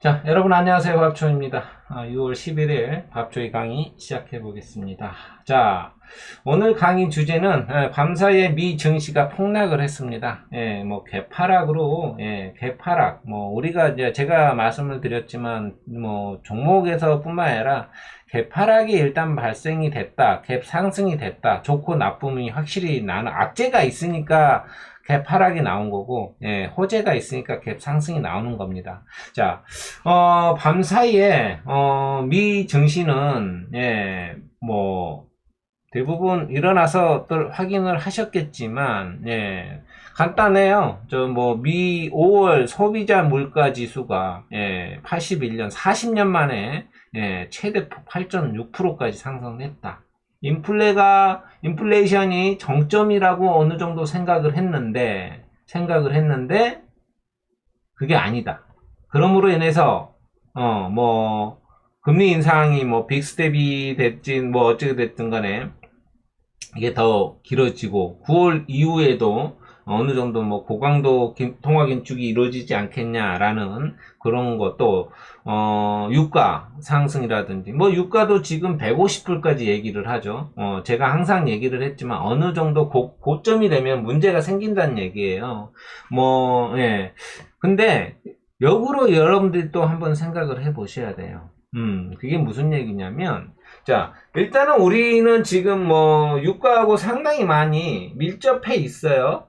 자, 여러분 안녕하세요. 밥초입니다. 6월 11일 밥초의 강의 시작해 보겠습니다. 자, 오늘 강의 주제는 밤사이에 미 증시가 폭락을 했습니다. 뭐 개파락으로 개파락 우리가 이제 제가 말씀을 드렸지만 뭐 종목에서뿐만 아니라 개파락이 일단 발생이 됐다. 갭 상승이 됐다. 좋고 나쁨이 확실히 나는 악재가 있으니까 갭 하락이 나온 거고, 호재가 있으니까 갭 상승이 나오는 겁니다. 자, 밤 사이에, 미 증시는, 대부분 일어나서 또 확인을 하셨겠지만, 간단해요. 미 5월 소비자 물가 지수가, 81년, 40년 만에, 최대 8.6%까지 상승했다. 인플레이션이 정점이라고 어느 정도 생각을 했는데, 그게 아니다. 그러므로 인해서, 금리 인상이 빅스텝이 됐진, 어찌게 됐든 간에, 이게 더 길어지고, 9월 이후에도 어느 정도 고강도 통화 긴축이 이루어지지 않겠냐라는 그런 것도 유가 상승이라든지 유가도 지금 150불까지 얘기를 하죠. 제가 항상 얘기를 했지만 어느 정도 고점이 되면 문제가 생긴다는 얘기예요. 근데 역으로 여러분들이 또 한번 생각을 해 보셔야 돼요. 그게 무슨 얘기냐면, 자, 일단은 우리는 지금 유가하고 상당히 많이 밀접해 있어요.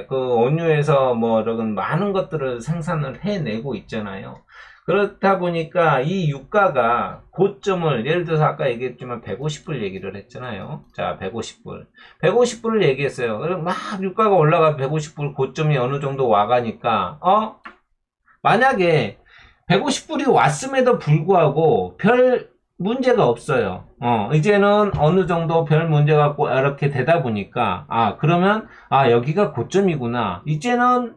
원유에서 이런 많은 것들을 생산을 해내고 있잖아요. 그렇다 보니까 이 유가가 고점을, 예를 들어서 아까 얘기했지만 150불 얘기를 했잖아요. 자, 150불. 150불을 얘기했어요. 그럼 막 유가가 올라가 150불 고점이 어느 정도 와가니까, 만약에 150불이 왔음에도 불구하고 별 문제가 없어요. 이제는 어느 정도 별 문제가 없고 이렇게 되다 보니까, 그러면, 여기가 고점이구나. 이제는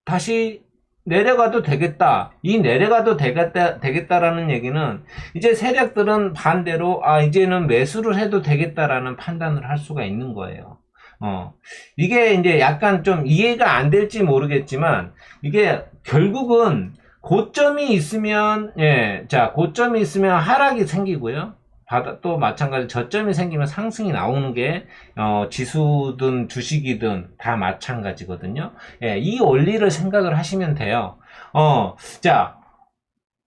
다시 내려가도 되겠다. 이 내려가도 되겠다라는 얘기는, 이제 세력들은 반대로, 이제는 매수를 해도 되겠다라는 판단을 할 수가 있는 거예요. 이게 이제 약간 좀 이해가 안 될지 모르겠지만, 이게 결국은 고점이 있으면, 고점이 있으면 하락이 생기고요. 또 마찬가지 저점이 생기면 상승이 나오는 게, 지수든 주식이든 다 마찬가지거든요. 이 원리를 생각을 하시면 돼요. 자,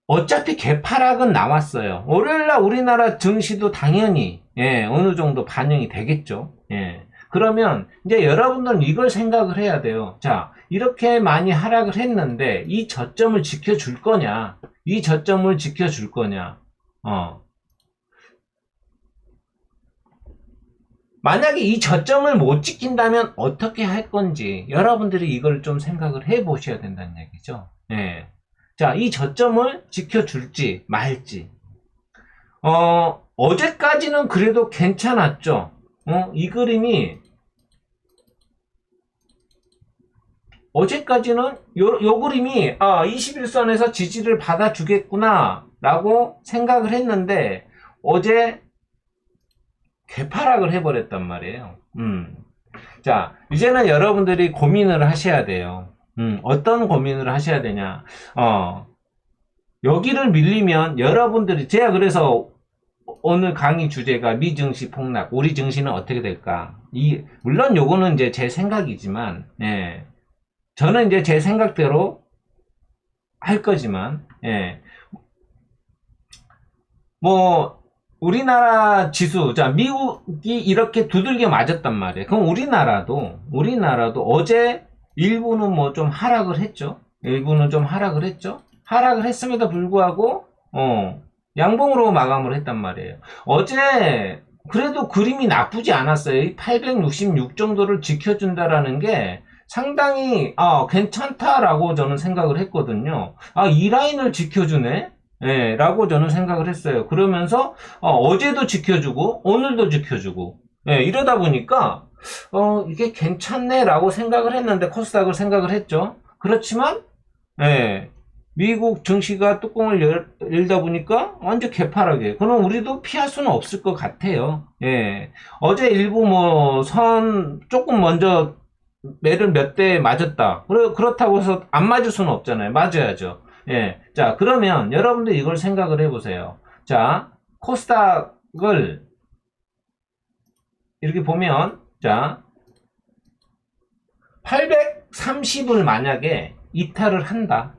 어차피 개파락은 나왔어요. 월요일날 우리나라 증시도 당연히, 어느 정도 반영이 되겠죠. 그러면 이제 여러분들은 이걸 생각을 해야 돼요. 자, 이렇게 많이 하락을 했는데 이 저점을 지켜줄 거냐? 이 저점을 지켜줄 거냐? 만약에 이 저점을 못 지킨다면 어떻게 할 건지 여러분들이 이걸 좀 생각을 해 보셔야 된다는 얘기죠. 자, 이 저점을 지켜줄지 말지. 어제까지는 그래도 괜찮았죠. 이 그림이 어제까지는 요 그림이 21선에서 지지를 받아주겠구나 라고 생각을 했는데 어제 개파락을 해버렸단 말이에요. 자, 이제는 여러분들이 고민을 하셔야 돼요. 어떤 고민을 하셔야 되냐. 여기를 밀리면 여러분들이, 제가 그래서 오늘 강의 주제가 미증시 폭락, 우리 증시는 어떻게 될까? 물론 요거는 이제 제 생각이지만, 저는 이제 제 생각대로 할 거지만, 우리나라 지수, 자, 미국이 이렇게 두들겨 맞았단 말이에요. 그럼 우리나라도 어제 일부는 좀 하락을 했죠. 하락을 했음에도 불구하고, 양봉으로 마감을 했단 말이에요. 어제, 그래도 그림이 나쁘지 않았어요. 866 정도를 지켜준다라는 게 상당히, 괜찮다라고 저는 생각을 했거든요. 이 라인을 지켜주네? 라고 저는 생각을 했어요. 그러면서, 어제도 지켜주고, 오늘도 지켜주고, 이러다 보니까, 이게 괜찮네, 라고 생각을 했는데, 코스닥을 생각을 했죠. 그렇지만, 미국 증시가 뚜껑을 열다 보니까 완전 개파락이에요. 그럼 우리도 피할 수는 없을 것 같아요. 어제 일부 선 조금 먼저 매를 몇 대 맞았다. 그렇다고 해서 안 맞을 수는 없잖아요. 맞아야죠. 예. 자, 그러면 여러분들 이걸 생각을 해보세요. 자, 코스닥을 이렇게 보면, 자, 830을 만약에 이탈을 한다.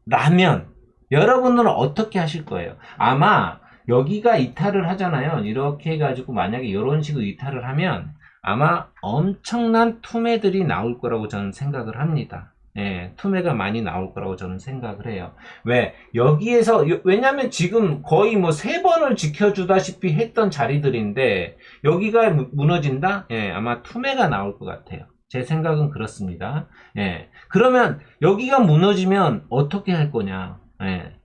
라면, 여러분들은 어떻게 하실 거예요? 아마 여기가 이탈을 하잖아요. 이렇게 해가지고 만약에 이런 식으로 이탈을 하면 아마 엄청난 투매들이 나올 거라고 저는 생각을 합니다. 예, 투매가 많이 나올 거라고 저는 생각을 해요. 왜? 여기에서, 왜냐면 지금 거의 뭐 3번을 지켜주다시피 했던 자리들인데, 여기가 무너진다? 예, 아마 투매가 나올 것 같아요. 제 생각은 그렇습니다. 예. 그러면 여기가 무너지면 어떻게 할 거냐? 예.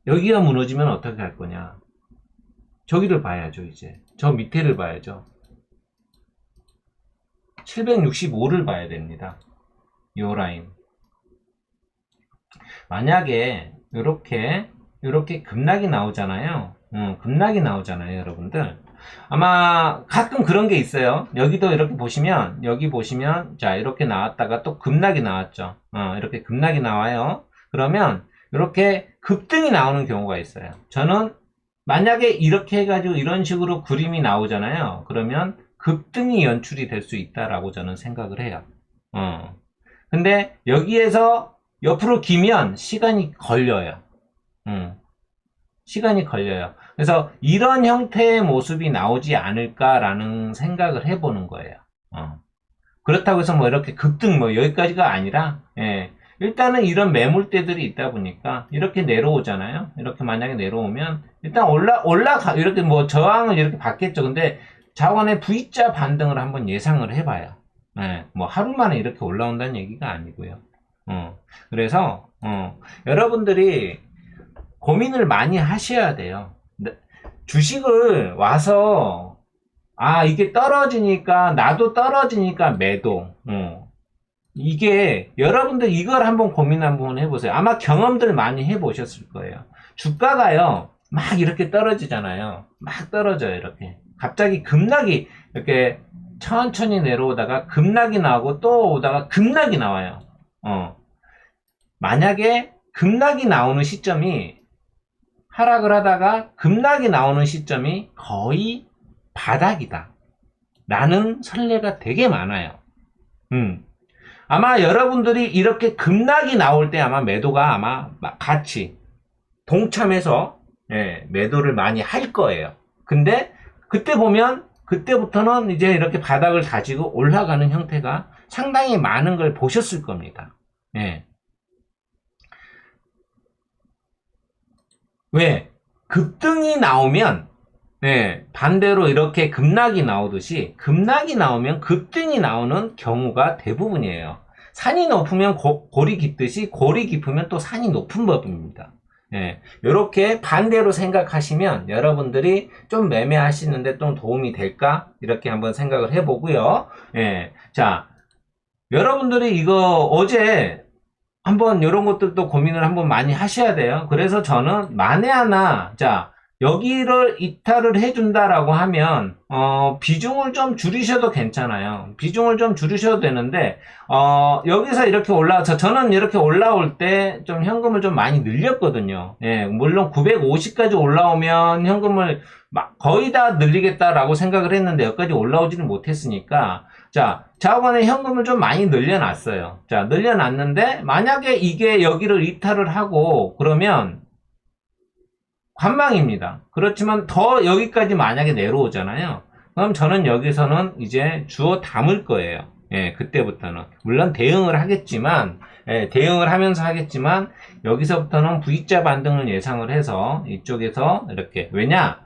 여기가 무너지면 어떻게 할 거냐? 저기를 봐야죠, 이제. 저 밑에를 봐야죠. 765를 봐야 됩니다. 요 라인. 만약에 요렇게 급락이 나오잖아요. 급락이 나오잖아요, 여러분들. 아마 가끔 그런 게 있어요. 여기도 이렇게 보시면, 여기 보시면, 자, 이렇게 나왔다가 또 급락이 나왔죠. 이렇게 급락이 나와요. 그러면 이렇게 급등이 나오는 경우가 있어요. 저는 만약에 이렇게 해가지고 이런 식으로 그림이 나오잖아요. 그러면 급등이 연출이 될 수 있다라고 저는 생각을 해요. 근데 여기에서 옆으로 기면 시간이 걸려요. 시간이 걸려요. 그래서 이런 형태의 모습이 나오지 않을까라는 생각을 해보는 거예요. 그렇다고 해서 뭐 이렇게 급등 뭐 여기까지가 아니라, 예, 일단은 이런 매물대들이 있다 보니까 이렇게 내려오잖아요. 이렇게 만약에 내려오면 일단 올라가 이렇게 뭐 저항을 이렇게 받겠죠. 근데 자원의 V자 반등을 한번 예상을 해봐요. 예, 뭐 하루 만에 이렇게 올라온다는 얘기가 아니고요. 그래서 여러분들이 고민을 많이 하셔야 돼요. 주식을 와서 이게 떨어지니까 나도 떨어지니까 매도. 이게 여러분들 이걸 한번 고민 한번 해보세요. 아마 경험들 많이 해보셨을 거예요. 주가가요 막 이렇게 떨어지잖아요. 막 떨어져요. 이렇게 갑자기 급락이 이렇게 천천히 내려오다가 급락이 나오고 또 오다가 급락이 나와요. 만약에 급락이 나오는 시점이 하락을 하다가 급락이 나오는 시점이 거의 바닥이다 라는 선례가 되게 많아요. 아마 여러분들이 이렇게 급락이 나올 때 아마 매도가 아마 같이 동참해서, 예, 매도를 많이 할 거예요. 근데 그때 보면 그때부터는 이제 이렇게 바닥을 다지고 올라가는 형태가 상당히 많은 걸 보셨을 겁니다. 예. 왜? 급등이 나오면, 네, 반대로 이렇게 급락이 나오듯이 급락이 나오면 급등이 나오는 경우가 대부분이에요. 산이 높으면 골이 깊듯이 골이 깊으면 또 산이 높은 법입니다. 예, 이렇게 반대로 생각하시면 여러분들이 좀 매매하시는데 좀 도움이 될까? 이렇게 한번 생각을 해보고요. 예, 자, 여러분들이 이거 어제 한번 이런 것들도 고민을 한번 많이 하셔야 돼요. 그래서 저는 만에 하나, 자, 여기를 이탈을 해준다라고 하면, 비중을 좀 줄이셔도 괜찮아요. 비중을 좀 줄이셔도 되는데, 여기서 이렇게 저는 이렇게 올라올 때 좀 현금을 좀 많이 늘렸거든요. 예, 물론 950까지 올라오면 현금을 거의 다 늘리겠다라고 생각을 했는데, 여기까지 올라오지는 못했으니까, 자, 자원의 현금을 좀 많이 늘려놨어요. 자, 늘려놨는데, 만약에 이게 여기를 이탈을 하고, 그러면, 관망입니다. 그렇지만 더 여기까지 만약에 내려오잖아요. 그럼 저는 여기서는 이제 주워 담을 거예요. 예, 그때부터는. 물론 대응을 하겠지만, 예, 대응을 하면서 하겠지만, 여기서부터는 V자 반등을 예상을 해서 이쪽에서 이렇게. 왜냐?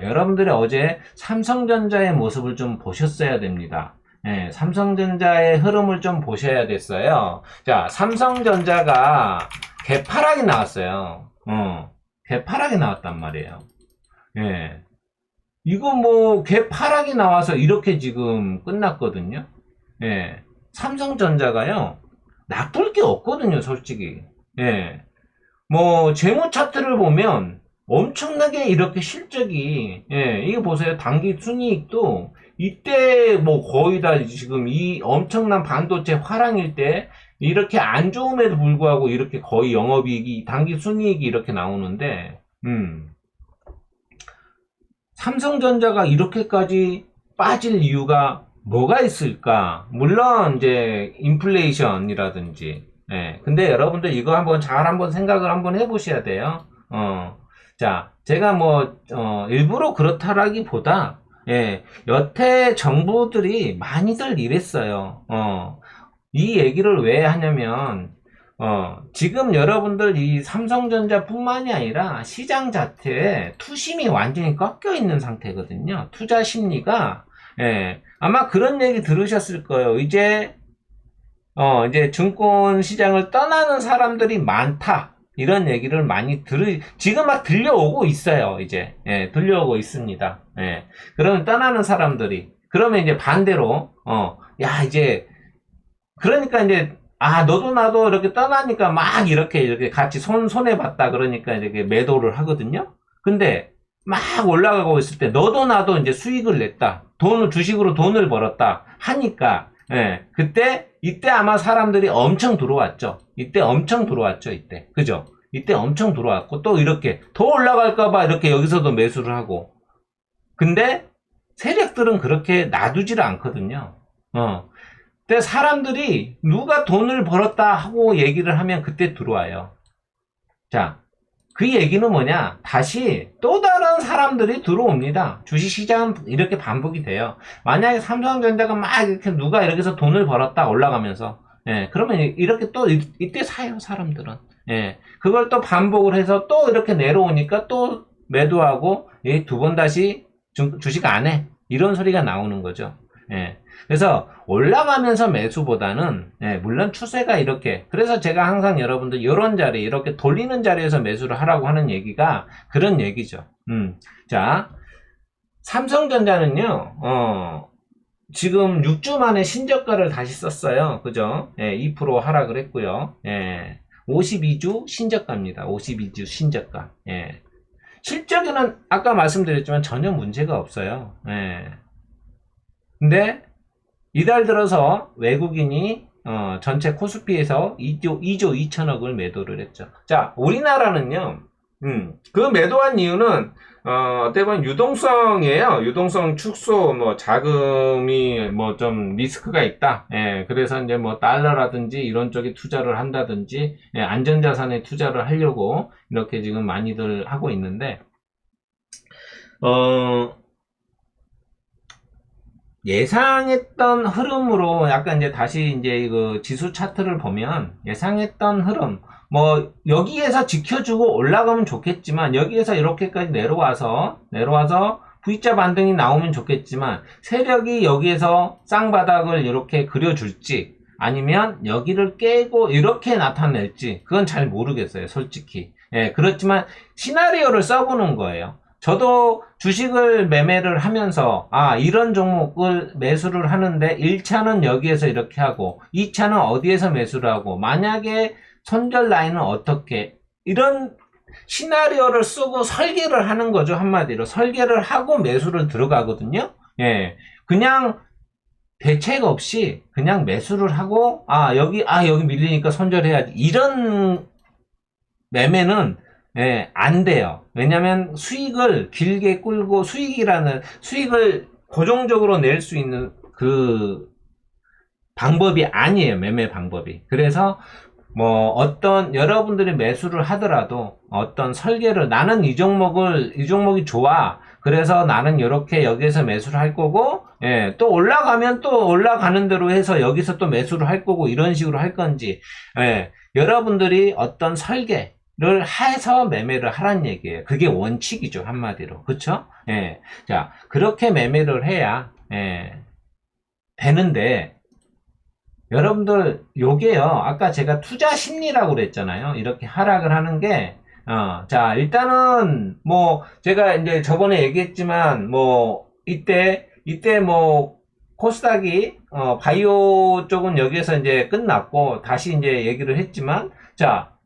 여러분들이 어제 삼성전자의 모습을 좀 보셨어야 됩니다. 예, 삼성전자의 흐름을 좀 보셔야 됐어요. 자, 삼성전자가 개파락이 나왔어요. 개파락이 나왔단 말이에요. 예. 이거 뭐, 개파락이 나와서 이렇게 지금 끝났거든요. 예. 삼성전자가요, 나쁠 게 없거든요, 솔직히. 예. 뭐, 재무 차트를 보면 엄청나게 이렇게 실적이, 예, 이거 보세요. 당기 순이익도 이때 뭐 거의 다 지금 이 엄청난 반도체 화랑일 때 이렇게 안 좋음에도 불구하고 이렇게 거의 영업이익이, 당기 순이익이 이렇게 나오는데, 삼성전자가 이렇게까지 빠질 이유가 뭐가 있을까? 물론 이제 인플레이션이라든지, 예. 근데 여러분들 이거 한번 잘 한번 생각을 한번 해보셔야 돼요. 자, 제가 일부러 그렇다라기보다, 예, 여태 정부들이 많이들 이랬어요. 이 얘기를 왜 하냐면, 지금 여러분들 이 삼성전자뿐만이 아니라 시장 자체에 투심이 완전히 꺾여 있는 상태거든요. 투자 심리가, 예, 아마 그런 얘기 들으셨을 거예요. 이제 증권 시장을 떠나는 사람들이 많다. 이런 얘기를 많이 지금 막 들려오고 있어요. 이제, 예, 들려오고 있습니다. 예. 그러면 떠나는 사람들이, 그러면 이제 반대로, 야, 이제, 그러니까 이제, 너도 나도 이렇게 떠나니까 막 이렇게 같이 손해 봤다. 그러니까 이렇게 매도를 하거든요. 근데 막 올라가고 있을 때 너도 나도 이제 수익을 냈다. 주식으로 돈을 벌었다. 하니까, 예, 이때 아마 사람들이 엄청 들어왔죠. 이때. 그죠? 이때 엄청 들어왔고, 또 이렇게 더 올라갈까봐 이렇게 여기서도 매수를 하고. 근데 세력들은 그렇게 놔두지를 않거든요. 근데 사람들이 누가 돈을 벌었다 하고 얘기를 하면 그때 들어와요. 자, 그 얘기는 뭐냐? 다시 또 다른 사람들이 들어옵니다. 주식시장은 이렇게 반복이 돼요. 만약에 삼성전자가 막 이렇게 누가 이렇게 해서 돈을 벌었다 올라가면서, 예, 그러면 이렇게 또 이때 사요, 사람들은. 예, 그걸 또 반복을 해서 또 이렇게 내려오니까 또 매도하고, 예, 두 번 다시 주식 안 해. 이런 소리가 나오는 거죠. 예. 그래서 올라가면서 매수보다는, 예, 물론 추세가 이렇게, 그래서 제가 항상 여러분들 이런 자리, 이렇게 돌리는 자리에서 매수를 하라고 하는 얘기가 그런 얘기죠. 자, 삼성전자는요, 지금 6주 만에 신저가를 다시 썼어요. 그죠? 예, 2% 하락을 했고요. 예, 52주 신저가입니다. 52주 신저가. 예. 실적에는 아까 말씀드렸지만 전혀 문제가 없어요. 예. 근데 이달 들어서 외국인이 전체 코스피에서 2조 2천억을 매도를 했죠. 자, 우리나라는요, 그 매도한 이유는 어떻게 보면 유동성이에요. 유동성 축소, 자금이 좀 리스크가 있다. 예, 그래서 이제 달러라든지 이런 쪽에 투자를 한다든지, 예, 안전자산에 투자를 하려고 이렇게 지금 많이들 하고 있는데, 예상했던 흐름으로 약간 이제 다시 이제 그 지수 차트를 보면 예상했던 흐름, 여기에서 지켜주고 올라가면 좋겠지만, 여기에서 이렇게까지 내려와서 V자 반등이 나오면 좋겠지만, 세력이 여기에서 쌍바닥을 이렇게 그려줄지, 아니면 여기를 깨고 이렇게 나타낼지, 그건 잘 모르겠어요, 솔직히. 예, 그렇지만 시나리오를 써보는 거예요. 저도 주식을 매매를 하면서 이런 종목을 매수를 하는데 1차는 여기에서 이렇게 하고 2차는 어디에서 매수를 하고, 만약에 손절 라인은 어떻게, 이런 시나리오를 쓰고 설계를 하는 거죠. 한마디로 설계를 하고 매수를 들어가거든요. 예, 그냥 대책 없이 그냥 매수를 하고 여기 밀리니까 손절해야지, 이런 매매는, 예, 안 돼요. 왜냐면 수익을 길게 끌고, 수익을 고정적으로 낼 수 있는 그 방법이 아니에요. 매매 방법이. 그래서 여러분들이 매수를 하더라도 어떤 설계를, 나는 이 종목이 좋아. 그래서 나는 이렇게 여기에서 매수를 할 거고, 예, 또 올라가면 또 올라가는 대로 해서 여기서 또 매수를 할 거고, 이런 식으로 할 건지, 예, 여러분들이 어떤 설계를 해서 매매를 하란 얘기예요. 그게 원칙이죠, 한마디로. 그쵸? 예. 자, 그렇게 매매를 해야, 예, 되는데, 여러분들, 요게요, 아까 제가 투자 심리라고 그랬잖아요. 이렇게 하락을 하는 게, 자, 일단은, 제가 이제 저번에 얘기했지만, 이때, 코스닥이, 바이오 쪽은 여기에서 이제 끝났고, 다시 이제 얘기를 했지만, 자,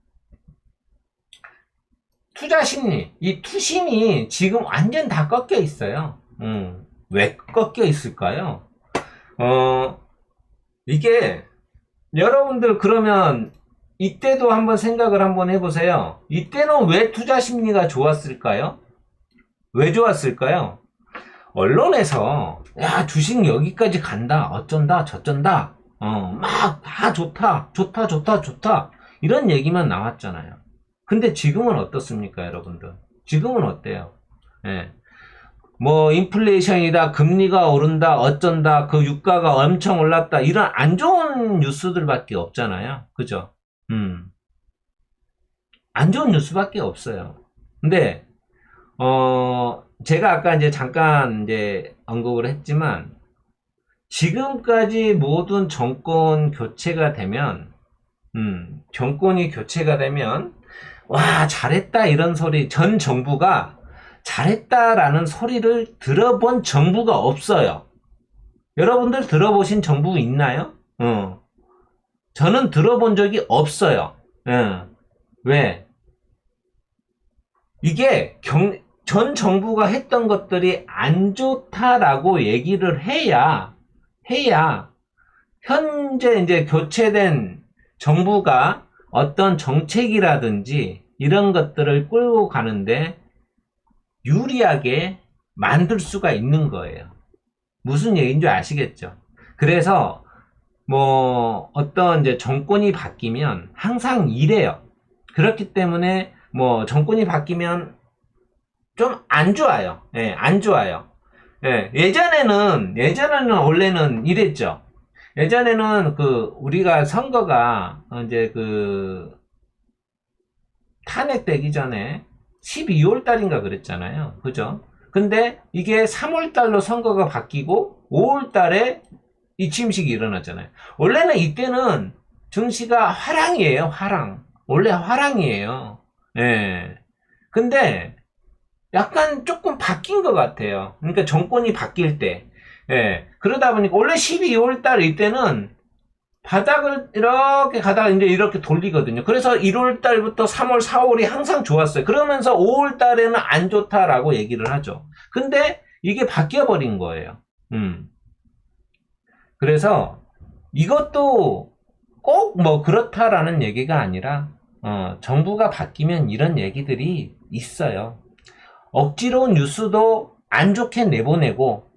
투자 심리, 이 투심이 지금 완전 다 꺾여 있어요. 왜 꺾여 있을까요? 이게 여러분들 그러면 이때도 한번 생각을 한번 해보세요. 이때는 왜 투자 심리가 좋았을까요? 왜 좋았을까요? 언론에서 야 주식 여기까지 간다 어쩐다 저쩐다 막 다 좋다 좋다 좋다 좋다 이런 얘기만 나왔잖아요. 근데 지금은 어떻습니까 여러분들? 지금은 어때요? 예. 뭐 인플레이션이다 금리가 오른다 어쩐다 그 유가가 엄청 올랐다 이런 안 좋은 뉴스들밖에 없잖아요. 그죠? 안 좋은 뉴스밖에 없어요. 근데 제가 아까 이제 잠깐 이제 언급을 했지만 지금까지 모든 정권 교체가 되면 정권이 교체가 되면 와 잘했다 이런 소리 전 정부가 잘했다라는 소리를 들어본 정부가 없어요. 여러분들 들어보신 정부 있나요? 저는 들어본 적이 없어요. 왜? 이게 전 정부가 했던 것들이 안 좋다라고 얘기를 해야 현재 이제 교체된 정부가 어떤 정책이라든지 이런 것들을 끌고 가는데 유리하게 만들 수가 있는 거예요. 무슨 얘기인지 아시겠죠? 그래서 뭐 어떤 이제 정권이 바뀌면 항상 이래요. 그렇기 때문에 뭐 정권이 바뀌면 좀 안 좋아요. 예, 안 좋아요. 예, 예전에는 원래는 이랬죠. 예전에는 그 우리가 선거가 이제 그 탄핵되기 전에 12월 달인가 그랬잖아요. 그죠? 근데 이게 3월 달로 선거가 바뀌고 5월 달에 이 침식이 일어났잖아요. 원래는 이때는 증시가 화랑이에요. 화랑. 원래 화랑이에요. 예. 근데 약간 조금 바뀐 것 같아요. 그러니까 정권이 바뀔 때. 예. 그러다 보니까 원래 12월 달 이때는 바닥을 이렇게 가다가 이제 이렇게 돌리거든요. 그래서 1월 달부터 3월, 4월이 항상 좋았어요. 그러면서 5월 달에는 안 좋다라고 얘기를 하죠. 근데 이게 바뀌어 버린 거예요. 그래서 이것도 꼭 뭐 그렇다라는 얘기가 아니라 정부가 바뀌면 이런 얘기들이 있어요. 억지로 뉴스도 안 좋게 내보내고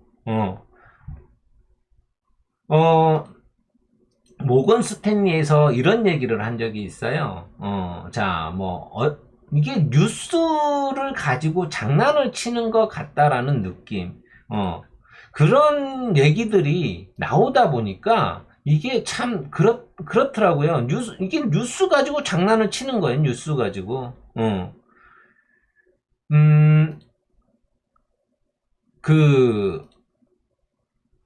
모건 스탠리에서 이런 얘기를 한 적이 있어요. 이게 뉴스를 가지고 장난을 치는 것 같다라는 느낌. 그런 얘기들이 나오다 보니까 이게 참 그렇더라고요. 이게 뉴스 가지고 장난을 치는 거예요. 뉴스 가지고. 그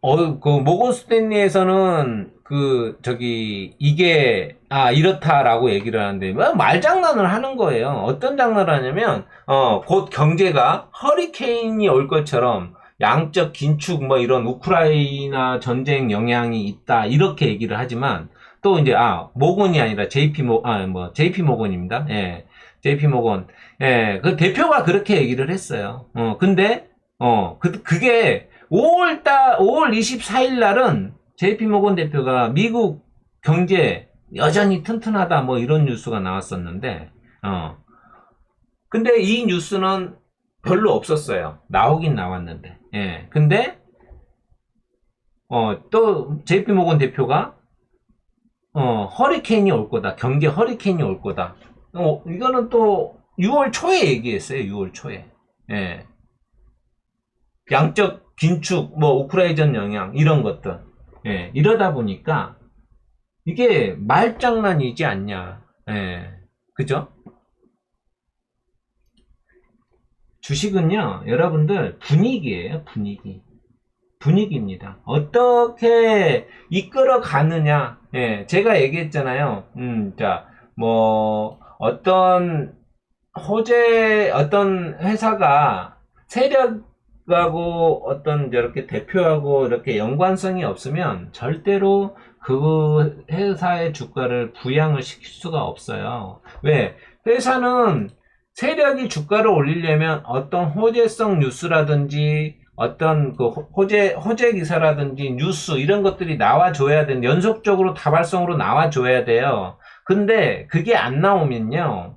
모건 스탠리에서는 이게 이렇다라고 얘기를 하는데 말장난을 하는 거예요. 어떤 장난을 하냐면 곧 경제가 허리케인이 올 것처럼 양적 긴축 뭐 이런 우크라이나 전쟁 영향이 있다 이렇게 얘기를 하지만 또 이제 모건이 아니라 JP 모건입니다. 예. JP 모건. 예. 그 대표가 그렇게 얘기를 했어요. 근데 그게 5월 24일 날은 JP모건 대표가 미국 경제 여전히 튼튼하다 뭐 이런 뉴스가 나왔었는데 근데 이 뉴스는 별로 없었어요. 나오긴 나왔는데. 예. 근데 또 JP모건 대표가 허리케인이 올 거다. 경제 허리케인이 올 거다. 이거는 또 6월 초에 얘기했어요. 6월 초에. 예. 양적 긴축, 뭐 우크라이전 영향 이런 것들. 예, 이러다 보니까 이게 말장난이지 않냐. 예, 그죠? 주식은요, 여러분들 분위기예요, 분위기. 분위기입니다. 어떻게 이끌어 가느냐. 예, 제가 얘기했잖아요. 어떤 회사가 세력하고 이렇게 대표하고 이렇게 연관성이 없으면 절대로 그 회사의 주가를 부양을 시킬 수가 없어요. 왜? 회사는 세력이 주가를 올리려면 어떤 호재성 뉴스라든지 어떤 그 호재 기사라든지 뉴스 이런 것들이 나와줘야 되는, 연속적으로 다발성으로 나와줘야 돼요. 근데 그게 안 나오면요.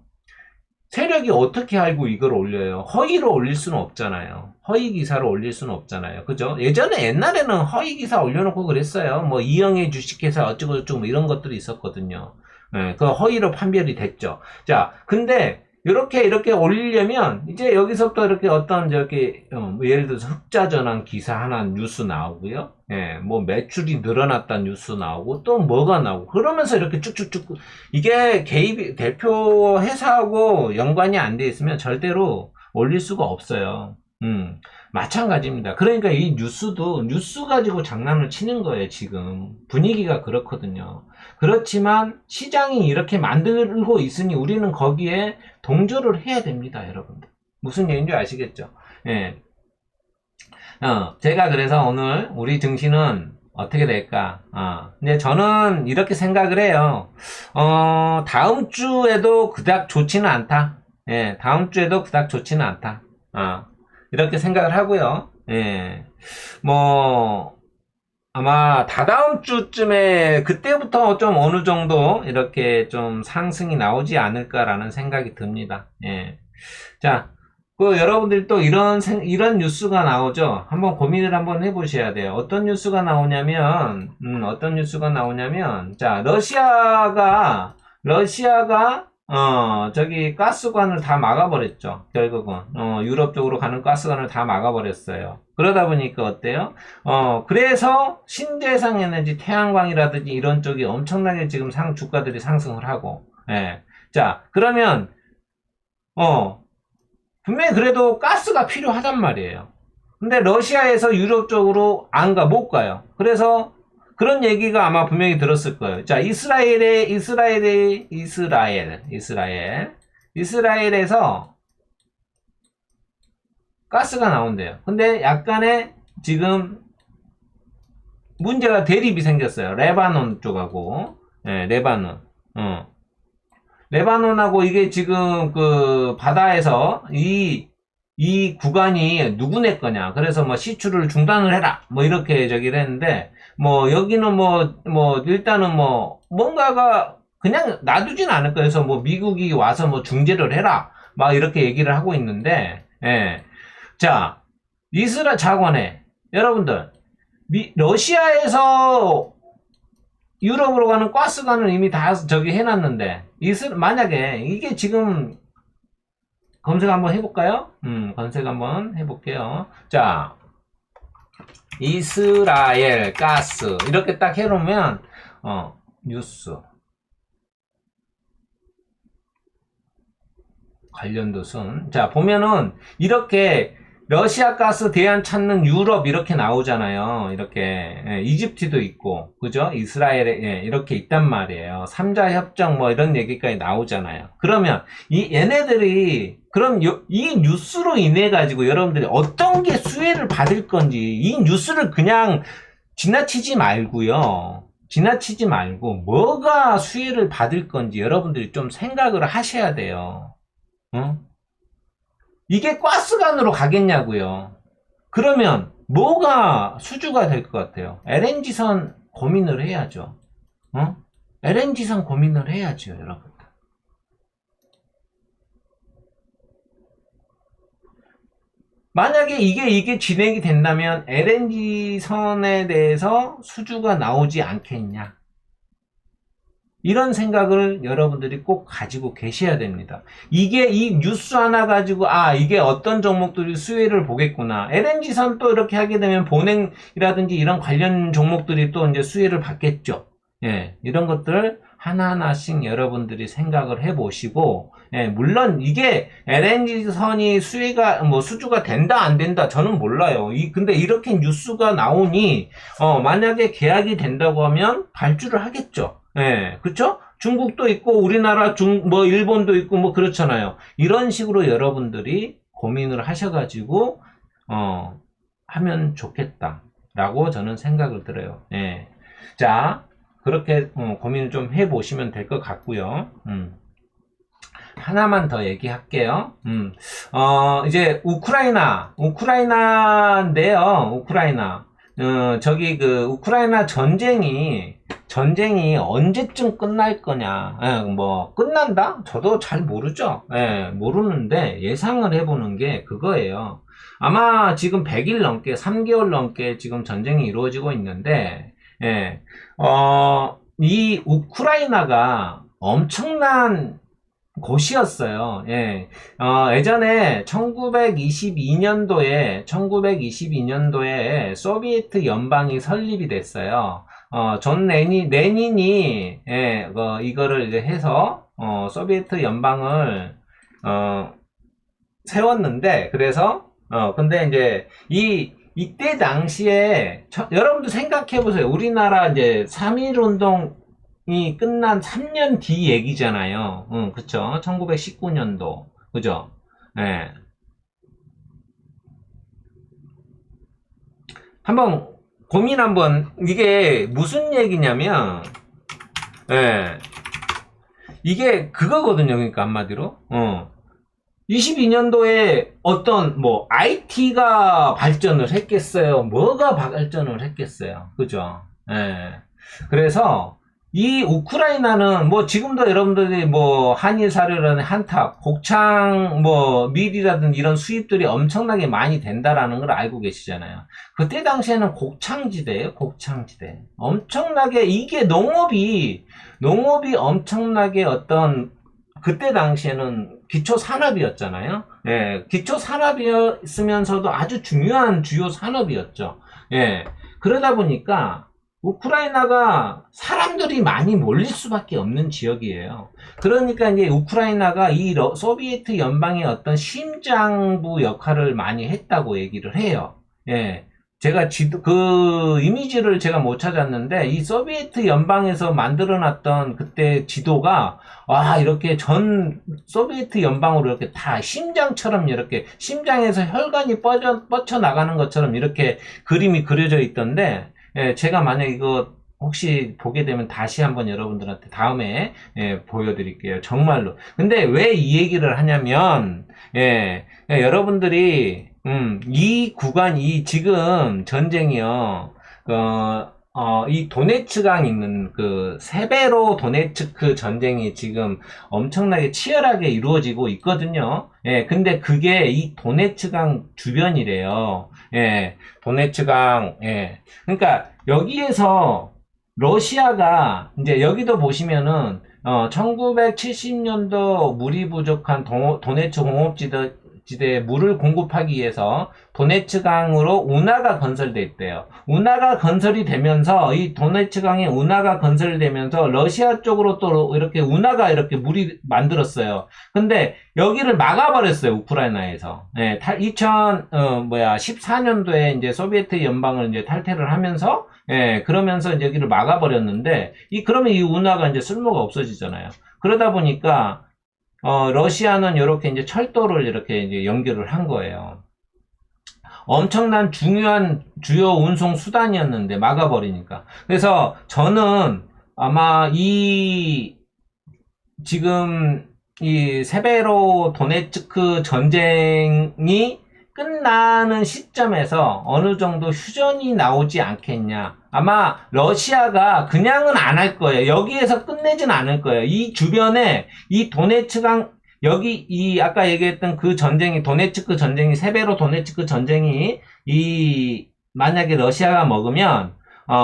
세력이 어떻게 알고 이걸 올려요? 허위로 올릴 수는 없잖아요. 허위 기사로 올릴 수는 없잖아요. 그죠? 옛날에는 허위 기사 올려놓고 그랬어요. 뭐 이영애 주식회사 어쩌고저쩌고 뭐 이런 것들이 있었거든요. 네, 그 허위로 판별이 됐죠. 자, 근데 이렇게 올리려면 이제 여기서부터 이렇게 어떤 뭐 예를 들어서 흑자전환 기사 하나 뉴스 나오고요. 예, 뭐 매출이 늘어났다는 뉴스 나오고 또 뭐가 나오고 그러면서 이렇게 쭉쭉쭉 이게 개입이 대표 회사하고 연관이 안 돼 있으면 절대로 올릴 수가 없어요. 마찬가지입니다. 그러니까 이 뉴스도 뉴스 가지고 장난을 치는 거예요, 지금. 분위기가 그렇거든요. 그렇지만 시장이 이렇게 만들고 있으니 우리는 거기에 동조를 해야 됩니다, 여러분들. 무슨 얘기인지 아시겠죠? 예. 제가 그래서 오늘 우리 증시는 어떻게 될까? 근데 저는 이렇게 생각을 해요. 다음 주에도 그닥 좋지는 않다. 예, 다음 주에도 그닥 좋지는 않다. 이렇게 생각을 하고요. 예, 뭐, 아마 다다음 주쯤에 그때부터 좀 어느 정도 이렇게 좀 상승이 나오지 않을까라는 생각이 듭니다. 예. 자, 여러분들이 또 이런 뉴스가 나오죠. 한번 고민을 한번 해보셔야 돼요. 어떤 뉴스가 나오냐면, 자, 러시아가, 저기 가스관을 다 막아버렸죠. 결국은. 유럽 쪽으로 가는 가스관을 다 막아버렸어요. 그러다 보니까 어때요? 그래서 신재생 에너지, 태양광이라든지 이런 쪽이 엄청나게 지금 주가들이 상승을 하고, 예. 자, 그러면, 분명히 그래도 가스가 필요하단 말이에요. 근데 러시아에서 유럽 쪽으로 못 가요. 그래서 그런 얘기가 아마 분명히 들었을 거예요. 자, 이스라엘에서 가스가 나온대요. 근데 약간의 지금 문제가 대립이 생겼어요. 레바논 쪽하고, 예, 레바논하고 이게 지금 그 바다에서 이 구간이 누구네 거냐. 그래서 뭐 시추를 중단을 해라. 뭐 이렇게 저기를 했는데, 뭐 여기는 일단은 뭔가가 그냥 놔두진 않을 거예요. 그래서 뭐 미국이 와서 뭐 중재를 해라. 막 이렇게 얘기를 하고 있는데, 예. 자, 자관에, 여러분들, 러시아에서 유럽으로 가는 가스관을 이미 다 저기 해놨는데, 만약에 이게 지금 검색 한번 해볼까요? 검색 한번 해볼게요. 자, 이스라엘 가스 이렇게 딱 해놓으면 뉴스 관련도 순. 자, 보면은 이렇게 러시아 가스 대안 찾는 유럽 이렇게 나오잖아요. 이렇게 이집트도 있고 그죠? 이스라엘에 이렇게 있단 말이에요. 3자 협정 뭐 이런 얘기까지 나오잖아요. 그러면 그럼 이 뉴스로 인해 가지고 여러분들이 어떤 게 수혜를 받을 건지 이 뉴스를 그냥 지나치지 말고 뭐가 수혜를 받을 건지 여러분들이 좀 생각을 하셔야 돼요. 이게 가스관으로 가겠냐고요. 그러면 뭐가 수주가 될 것 같아요? LNG선 고민을 해야죠. LNG선 고민을 해야죠, 여러분. 만약에 이게 진행이 된다면 LNG선에 대해서 수주가 나오지 않겠냐? 이런 생각을 여러분들이 꼭 가지고 계셔야 됩니다. 이 뉴스 하나 가지고 이게 어떤 종목들이 수혜를 보겠구나. LNG선 또 이렇게 하게 되면 본행이라든지 이런 관련 종목들이 또 이제 수혜를 받겠죠. 예, 이런 것들 하나하나씩 여러분들이 생각을 해보시고, 예, 물론 이게 LNG선이 수주가 된다 안 된다 저는 몰라요. 근데 이렇게 뉴스가 나오니 만약에 계약이 된다고 하면 발주를 하겠죠. 예, 그쵸? 중국도 있고, 우리나라, 일본도 있고, 뭐, 그렇잖아요. 이런 식으로 여러분들이 고민을 하셔가지고, 하면 좋겠다라고 저는 생각을 들어요. 예. 자, 그렇게, 고민을 좀 해보시면 될 것 같고요. 하나만 더 얘기할게요. 이제 우크라이나인데요. 저기 그 우크라이나 전쟁이 언제쯤 끝날 거냐. 뭐 끝난다? 저도 잘 모르죠. 모르는데 예상을 해보는 게 그거예요. 아마 지금 100일 넘게 3개월 넘게 지금 전쟁이 이루어지고 있는데 이 우크라이나가 엄청난 곳이었어요. 예전에 1922년도에 소비에트 연방이 설립이 됐어요. 존 레닌이 이거를 이제 해서 소비에트 연방을 세웠는데, 그래서 근데 이제 이때 당시에 여러분도 생각해 보세요. 우리나라 이제 3.1 운동이 끝난 3년 뒤 얘기잖아요. 그쵸? 1919년도. 그죠? 예. 이게 무슨 얘기냐면, 이게 그거거든요. 그러니까 한마디로. 22년도에 어떤 IT가 발전을 했겠어요? 뭐가 발전을 했겠어요? 그죠? 그래서 이 우크라이나는 지금도 여러분들이 한일 사료라는 한탑, 곡창 밀이라든 이런 수입들이 엄청나게 많이 된다라는 걸 알고 계시잖아요. 그때 당시에는 곡창지대예요, 곡창지대. 엄청나게 이게 농업이 엄청나게 그때 당시에는 기초 산업이었잖아요. 기초 산업이었으면서도 아주 중요한 주요 산업이었죠. 그러다 보니까 우크라이나가 사람들이 많이 몰릴 수밖에 없는 지역이에요. 그러니까 이제 우크라이나가 이 소비에트 연방의 어떤 심장부 역할을 많이 했다고 얘기를 해요. 제가 그 이미지를 제가 못 찾았는데, 이 소비에트 연방에서 만들어놨던 그때 지도가, 이렇게 전 소비에트 연방으로 이렇게 다 심장처럼 이렇게, 심장에서 혈관이 뻗쳐나가는 것처럼 이렇게 그림이 그려져 있던데, 제가 만약 이거 혹시 보게 되면 다시 한번 여러분들한테 다음에 보여드릴게요. 정말로. 근데 왜 이 얘기를 하냐면, 여러분들이 이 지금 전쟁이요, 이 도네츠강 있는 그 세베로 도네츠크 전쟁이 지금 엄청나게 치열하게 이루어지고 있거든요. 근데 그게 이 도네츠강 주변이래요. 도네츠강. 그러니까 여기에서 러시아가 이제 여기도 보시면은 1970년도 물이 부족한 도네츠 공업지대에 물을 공급하기 위해서 도네츠강으로 운하가 건설돼 있대요. 운하가 건설이 되면서 이 도네츠강에 운하가 건설되면서 러시아 쪽으로 또 이렇게 운하가 이렇게 물이 만들었어요. 근데 여기를 막아버렸어요, 우크라이나에서. 14년도에 이제 소비에트 연방을 이제 탈퇴를 하면서 그러면서 이제 여기를 막아버렸는데, 그러면 이 운하가 이제 쓸모가 없어지잖아요. 그러다 보니까 러시아는 이렇게 이제 철도를 이렇게 이제 연결을 한 거예요. 엄청난 중요한 주요 운송 수단이었는데 막아버리니까. 그래서 저는 아마 지금 이 세베로 도네츠크 전쟁이 끝나는 시점에서 어느 정도 휴전이 나오지 않겠냐. 아마 러시아가 그냥은 안 할 거예요. 여기에서 끝내진 않을 거예요. 이 주변에 이 도네츠강, 아까 얘기했던 그 전쟁이, 도네츠크 전쟁이, 세베로 도네츠크 전쟁이, 만약에 러시아가 먹으면,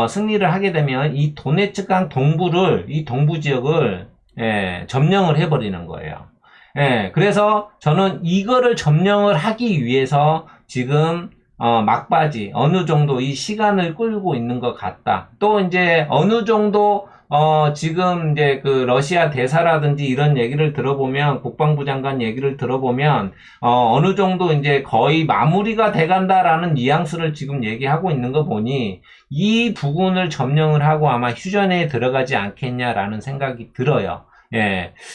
승리를 하게 되면 이 도네츠강 이 동부 지역을, 점령을 해버리는 거예요. 그래서 저는 이거를 점령을 하기 위해서 지금 막바지 어느 정도 이 시간을 끌고 있는 것 같다. 또 이제 어느 정도 지금 이제 그 러시아 대사라든지 이런 얘기를 들어보면, 국방부 장관 얘기를 들어보면 어느 정도 이제 거의 마무리가 돼간다라는 뉘앙스를 지금 얘기하고 있는 거 보니 이 부분을 점령을 하고 아마 휴전에 들어가지 않겠냐라는 생각이 들어요.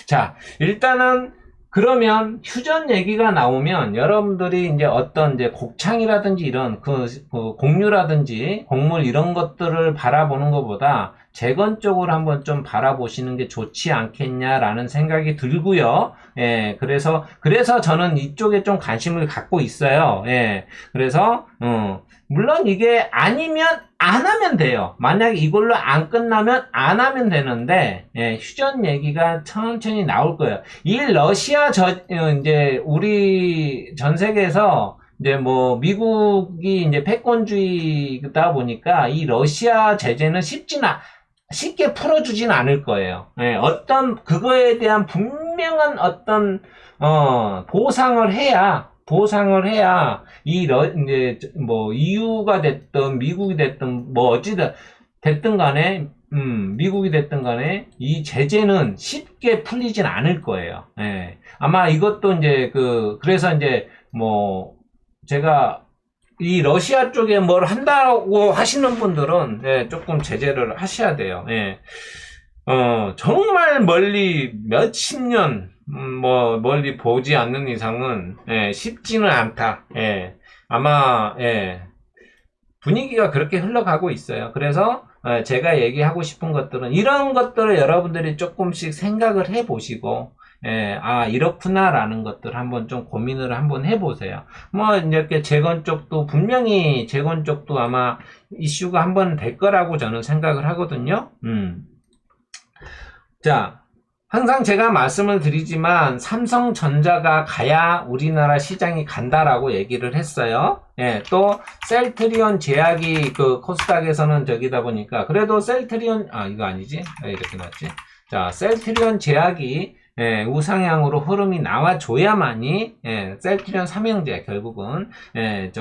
자, 일단은 그러면 휴전 얘기가 나오면 여러분들이 이제 어떤 이제 곡창이라든지 이런 그 곡류라든지 곡물 이런 것들을 바라보는 것보다 재건 쪽으로 한번 좀 바라보시는 게 좋지 않겠냐라는 생각이 들고요. 예, 그래서 저는 이쪽에 좀 관심을 갖고 있어요. 예, 그래서, 물론 이게 아니면 안 하면 돼요. 만약에 이걸로 안 끝나면 안 하면 되는데, 예, 휴전 얘기가 천천히 나올 거예요. 이 러시아 이제 우리 전 세계에서 이제 뭐 미국이 이제 패권주의다 보니까 이 러시아 제재는 쉽게 풀어주진 않을 거예요. 예, 어떤 그거에 대한 분명한 어떤 보상을 해야 이제 뭐 EU가 됐든 미국이 됐든 뭐 됐든 간에 미국이 됐든 간에 이 제재는 쉽게 풀리진 않을 거예요. 예. 아마 이것도 이제 그래서 이제 뭐 제가 이 러시아 쪽에 뭘 한다고 하시는 분들은 예, 조금 제재를 하셔야 돼요. 예. 정말 멀리 몇십 년 뭐 멀리 보지 않는 이상은 예, 쉽지는 않다. 예. 아마 예, 분위기가 그렇게 흘러가고 있어요. 그래서 제가 얘기하고 싶은 것들은 이런 것들을 여러분들이 조금씩 생각을 해보시고 예, 아 이렇구나라는 것들 한번 좀 고민을 한번 해보세요. 뭐 이렇게 재건 쪽도 분명히 재건 쪽도 아마 이슈가 한번 될 거라고 저는 생각을 하거든요. 자, 항상 제가 말씀을 드리지만 삼성전자가 가야 우리나라 시장이 간다라고 얘기를 했어요. 예, 또 셀트리온 제약이 그 코스닥에서는 저기다 보니까 그래도 셀트리온 이거 아니지? 이렇게 나왔지? 자, 셀트리온 제약이 예, 우상향으로 흐름이 나와줘야만이 예, 셀트리온 삼형제 결국은 예,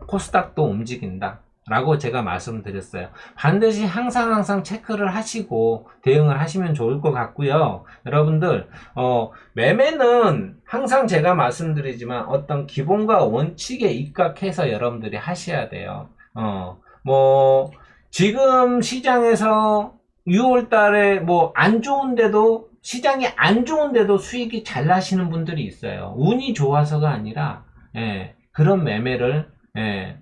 코스닥도 움직인다. 라고 제가 말씀드렸어요. 반드시 항상 체크를 하시고 대응을 하시면 좋을 것 같고요. 여러분들 매매는 항상 제가 말씀드리지만 어떤 기본과 원칙에 입각해서 여러분들이 하셔야 돼요. 뭐 지금 시장에서 6월 달에 뭐 안 좋은데도 시장이 안 좋은데도 수익이 잘 나시는 분들이 있어요. 운이 좋아서가 아니라 예, 그런 매매를 예,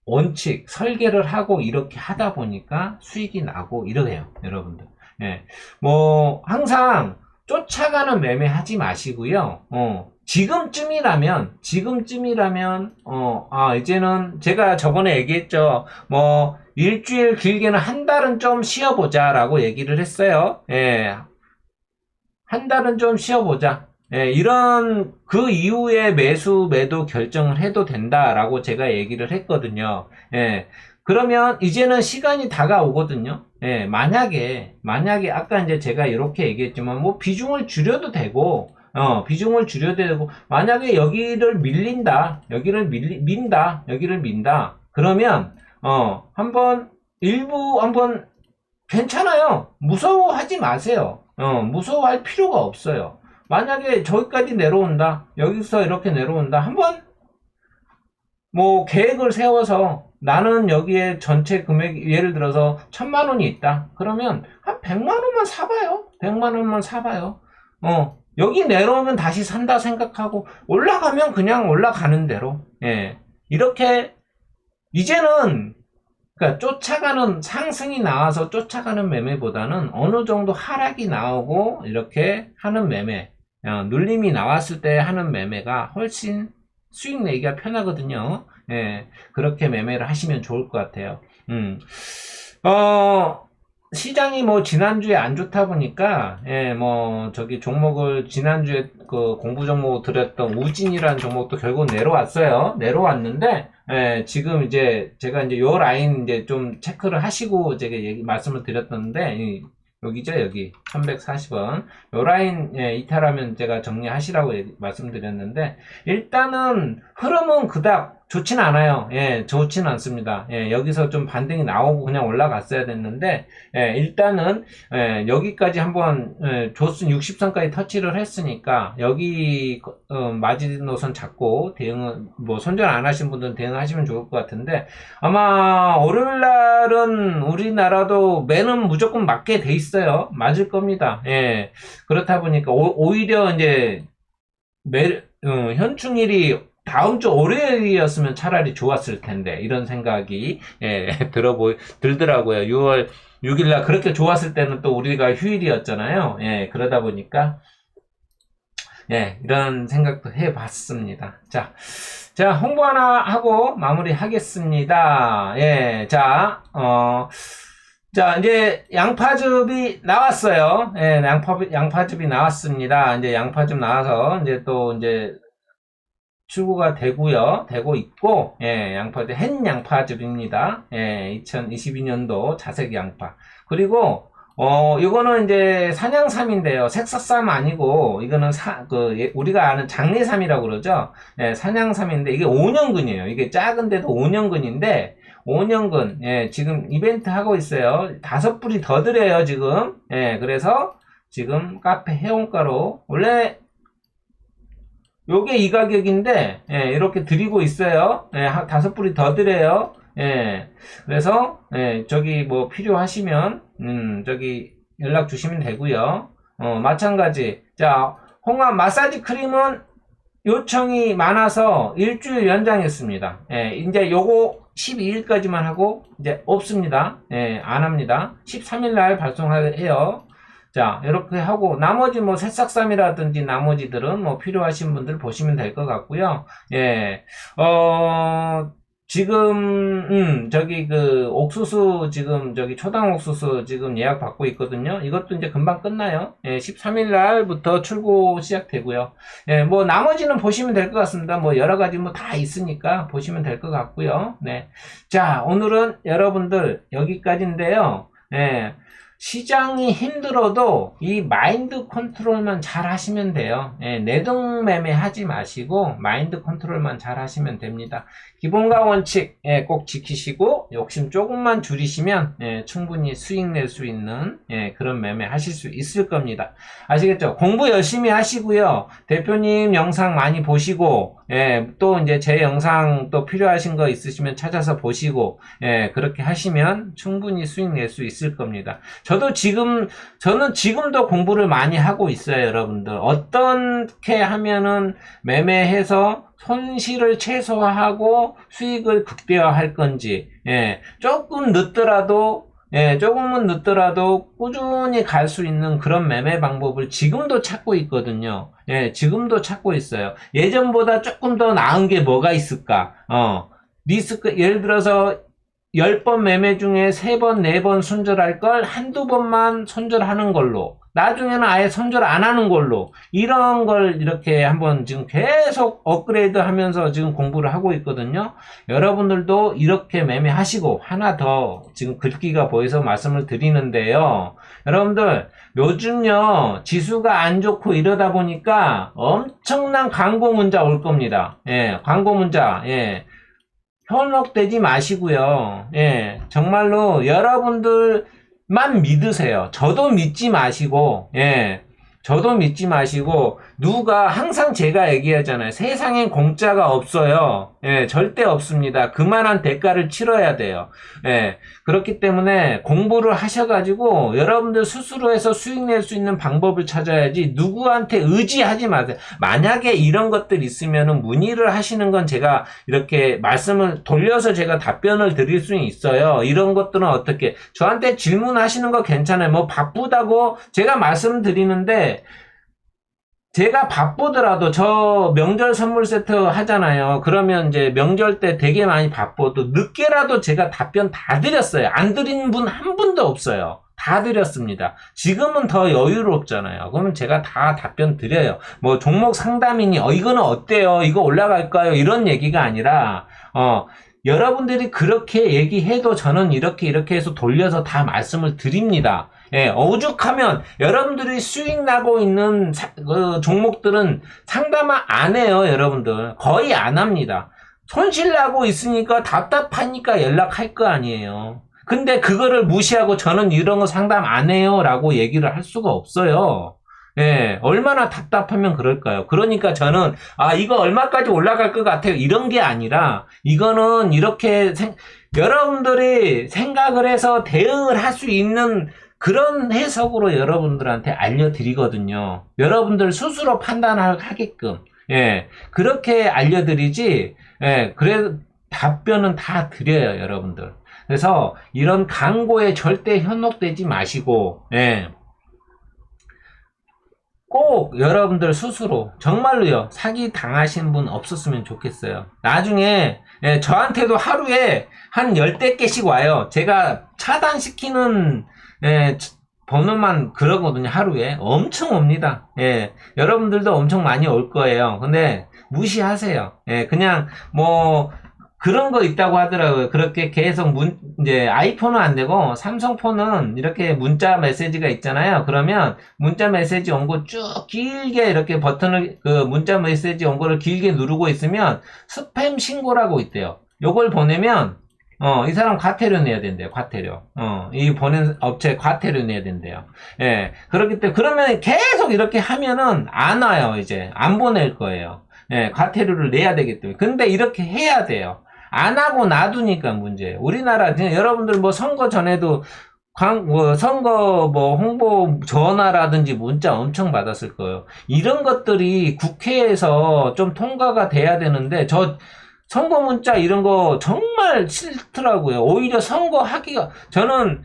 원칙, 설계를 하고 이렇게 하다 보니까 수익이 나고 이러네요, 여러분들. 예. 뭐, 항상 쫓아가는 매매 하지 마시고요. 지금쯤이라면, 이제는 제가 저번에 얘기했죠. 뭐, 일주일 길게는 한 달은 좀 쉬어보자라고 얘기를 했어요. 예. 한 달은 좀 쉬어보자. 예, 이런 그 이후에 매도 결정을 해도 된다라고 제가 얘기를 했거든요. 예, 그러면 이제는 시간이 다가오거든요. 예, 만약에 아까 이제 제가 이렇게 얘기했지만 뭐 비중을 줄여도 되고 만약에 여기를 밀린다, 여기를 민다. 그러면 일부 한번 괜찮아요. 무서워하지 마세요. 무서워할 필요가 없어요. 만약에 저기까지 내려온다, 여기서 이렇게 내려온다, 한번 뭐 계획을 세워서 나는 여기에 전체 금액 예를 들어서 1,000,000원이 있다. 그러면 한 100만원만 사봐요. 100만원만 사봐요. 여기 내려오면 다시 산다 생각하고 올라가면 그냥 올라가는 대로 이렇게 이제는 그러니까 상승이 나와서 쫓아가는 매매보다는 어느 정도 하락이 나오고 이렇게 하는 매매, 눌림이 나왔을 때 하는 매매가 훨씬 수익 내기가 편하거든요. 그렇게 매매를 하시면 좋을 것 같아요. 시장이 뭐 지난주에 안 좋다 보니까 종목을 지난주에 그 공부 종목 드렸던 우진이라는 종목도 결국 내려왔는데 지금 이제 제가 이제 요 라인 이제 좀 체크를 하시고 제가 말씀을 드렸던데 여기죠, 여기 1140원 요 라인 이탈하면 제가 정리하시라고 말씀드렸는데 일단은 흐름은 그닥 좋진 않아요. 예, 좋진 않습니다. 예, 여기서 좀 반등이 나오고 그냥 올라갔어야 됐는데, 예, 일단은, 예, 여기까지 한번, 예, 조슨 60선까지 터치를 했으니까, 여기, 마지노선 잡고 대응은, 뭐, 손절 안 하신 분들은 대응하시면 좋을 것 같은데, 아마, 월요일 날은 우리나라도 매는 무조건 맞게 돼 있어요. 맞을 겁니다. 예, 그렇다 보니까, 오히려 이제, 현충일이 다음 주 월요일이었으면 차라리 좋았을 텐데 이런 생각이 예, 들더라고요. 6월 6일날 그렇게 좋았을 때는 또 우리가 휴일이었잖아요. 예, 그러다 보니까 예, 이런 생각도 해봤습니다. 자, 홍보 하나 하고 마무리 하겠습니다. 예, 자, 이제 양파즙이 나왔어요. 예, 양파즙이 나왔습니다. 이제 양파즙 나와서 이제 또 이제 출고가 되고 있고, 예, 햇 양파즙입니다. 예, 2022년도 자색 양파. 그리고, 이거는 이제 산양삼인데요. 색사삼 아니고, 이거는 우리가 아는 장례삼이라고 그러죠. 예, 산양삼인데, 이게 5년근이에요. 이게 작은데도 5년근인데, 5년근, 예, 지금 이벤트 하고 있어요. 5뿌리 더 드려요, 지금. 예, 그래서, 지금 카페 회원가로, 원래, 요게 이 가격인데, 예, 이렇게 드리고 있어요. 예, 5뿌리 더 드려요. 예, 그래서, 예, 저기 뭐 필요하시면, 저기 연락 주시면 되고요. 마찬가지. 자, 홍합 마사지 크림은 요청이 많아서 일주일 연장했습니다. 예, 이제 요거 12일까지만 하고, 이제 없습니다. 예, 안 합니다. 13일 날 발송해요. 자, 이렇게 하고, 나머지 뭐 새싹쌈이라든지 나머지들은 뭐 필요하신 분들 보시면 될 것 같고요. 예, 지금, 저기 옥수수, 지금 저기 초당 옥수수 지금 예약 받고 있거든요. 이것도 이제 금방 끝나요. 예, 13일 날부터 출고 시작되고요. 예, 뭐 나머지는 보시면 될 것 같습니다. 뭐 여러 가지 뭐 다 있으니까 보시면 될 것 같고요. 네. 자, 오늘은 여러분들 여기까지인데요. 예. 시장이 힘들어도 이 마인드 컨트롤만 잘 하시면 돼요. 예, 내동매매 하지 마시고 마인드 컨트롤만 잘 하시면 됩니다. 기본과 원칙 예, 꼭 지키시고 욕심 조금만 줄이시면 예, 충분히 수익 낼 수 있는 예, 그런 매매 하실 수 있을 겁니다. 아시겠죠? 공부 열심히 하시고요. 대표님 영상 많이 보시고 예, 또 이제 제 영상 또 필요하신 거 있으시면 찾아서 보시고 예, 그렇게 하시면 충분히 수익 낼 수 있을 겁니다. 저는 지금도 공부를 많이 하고 있어요, 여러분들. 어떻게 하면은 매매해서 손실을 최소화하고 수익을 극대화할 건지, 예, 조금은 늦더라도 꾸준히 갈 수 있는 그런 매매 방법을 지금도 찾고 있거든요. 예, 지금도 찾고 있어요. 예전보다 조금 더 나은 게 뭐가 있을까? 예를 들어서 10번 매매 중에 3번, 4번 손절할 걸 한두 번만 손절하는 걸로, 나중에는 아예 손절 안 하는 걸로, 이런 걸 이렇게 한번 지금 계속 업그레이드 하면서 지금 공부를 하고 있거든요. 여러분들도 이렇게 매매하시고, 하나 더 지금 글귀가 보여서 말씀을 드리는데요. 여러분들, 요즘요, 지수가 안 좋고 이러다 보니까 엄청난 광고 문자 올 겁니다. 예, 광고 문자, 예. 현혹되지 마시고요. 예, 정말로 여러분들만 믿으세요. 저도 믿지 마시고, 예, 저도 믿지 마시고, 항상 제가 얘기하잖아요. 세상엔 공짜가 없어요. 예, 절대 없습니다. 그만한 대가를 치러야 돼요. 예, 그렇기 때문에 공부를 하셔가지고 여러분들 스스로 해서 수익 낼 수 있는 방법을 찾아야지 누구한테 의지하지 마세요. 만약에 이런 것들 있으면은 문의를 하시는 건 제가 이렇게 말씀을 돌려서 제가 답변을 드릴 수는 있어요. 이런 것들은 어떻게, 저한테 질문하시는 거 괜찮아요. 뭐 바쁘다고 제가 말씀드리는데, 제가 바쁘더라도 저 명절 선물 세트 하잖아요. 그러면 이제 명절 때 되게 많이 바빠도 늦게라도 제가 답변 다 드렸어요. 안 드린 분 한 분도 없어요. 다 드렸습니다. 지금은 더 여유롭잖아요. 그러면 제가 다 답변 드려요. 뭐 종목 상담이니 이거는 어때요? 이거 올라갈까요? 이런 얘기가 아니라 여러분들이 그렇게 얘기해도 저는 이렇게 해서 돌려서 다 말씀을 드립니다. 예, 오죽하면 여러분들이 수익 나고 있는 종목들은 상담 안 해요, 여러분들. 거의 안 합니다. 손실나고 있으니까 답답하니까 연락할 거 아니에요. 근데 그거를 무시하고 저는 이런 거 상담 안 해요 라고 얘기를 할 수가 없어요. 예, 얼마나 답답하면 그럴까요? 그러니까 저는, 이거 얼마까지 올라갈 것 같아요. 이런 게 아니라, 이거는 이렇게 여러분들이 생각을 해서 대응을 할 수 있는 그런 해석으로 여러분들한테 알려드리거든요. 여러분들 스스로 판단하게끔. 예, 그렇게 알려드리지, 예, 그래, 답변은 다 드려요, 여러분들. 그래서 이런 광고에 절대 현혹되지 마시고, 예, 꼭 여러분들 스스로 정말로요 사기 당하신 분 없었으면 좋겠어요. 나중에 저한테도 하루에 한 10대 개씩 와요. 제가 차단시키는 번호만 그러거든요. 하루에 엄청 옵니다. 여러분들도 엄청 많이 올 거예요. 근데 무시하세요. 그냥 뭐 그런 거 있다고 하더라고요. 그렇게 계속 이제 아이폰은 안 되고 삼성폰은 이렇게 문자 메시지가 있잖아요. 그러면 문자 메시지 온 거 쭉 길게 이렇게 버튼을, 문자 메시지 온 거를 길게 누르고 있으면 스팸 신고라고 있대요. 요걸 보내면, 이 사람 과태료 내야 된대요. 과태료. 이 보낸 업체 과태료 내야 된대요. 예. 그렇기 때문에, 그러면 계속 이렇게 하면은 안 와요, 이제. 안 보낼 거예요. 예, 과태료를 내야 되기 때문에. 근데 이렇게 해야 돼요. 안 하고 놔두니까 문제예요. 우리나라, 여러분들 뭐 선거 전에도 선거 뭐 홍보 전화라든지 문자 엄청 받았을 거예요. 이런 것들이 국회에서 좀 통과가 돼야 되는데, 저 선거 문자 이런 거 정말 싫더라고요. 오히려 선거하기가, 저는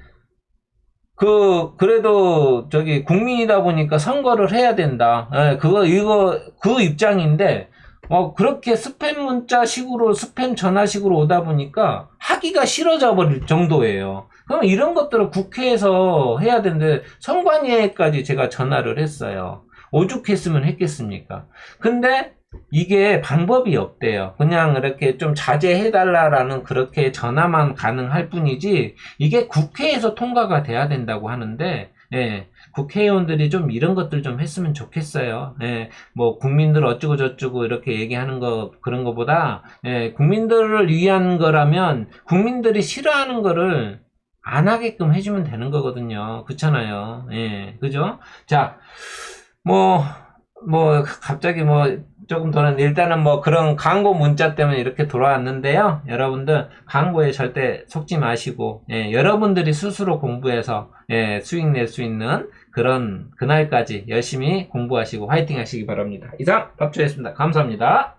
그래도 국민이다 보니까 선거를 해야 된다. 예, 그 입장인데, 그렇게 스팸 문자식으로, 스팸 전화식으로 오다 보니까 하기가 싫어져 버릴 정도예요. 그럼 이런 것들을 국회에서 해야 되는데, 선관위에까지 제가 전화를 했어요. 오죽했으면 했겠습니까? 근데 이게 방법이 없대요. 그냥 이렇게 좀 자제해달라라는 그렇게 전화만 가능할 뿐이지, 이게 국회에서 통과가 돼야 된다고 하는데, 예, 국회의원들이 좀 이런 것들 좀 했으면 좋겠어요. 예, 뭐 국민들 어쩌고 저쩌고 이렇게 얘기하는 거 그런 거보다, 예, 국민들을 위한 거라면 국민들이 싫어하는 거를 안 하게끔 해주면 되는 거거든요. 그렇잖아요. 예, 그죠? 자, 갑자기 조금 더는 일단은 그런 광고 문자 때문에 이렇게 돌아왔는데요. 여러분들 광고에 절대 속지 마시고, 여러분들이 스스로 공부해서, 수익 낼 수 있는 그날까지 열심히 공부하시고 화이팅 하시기 바랍니다. 이상 박주혜였습니다. 감사합니다.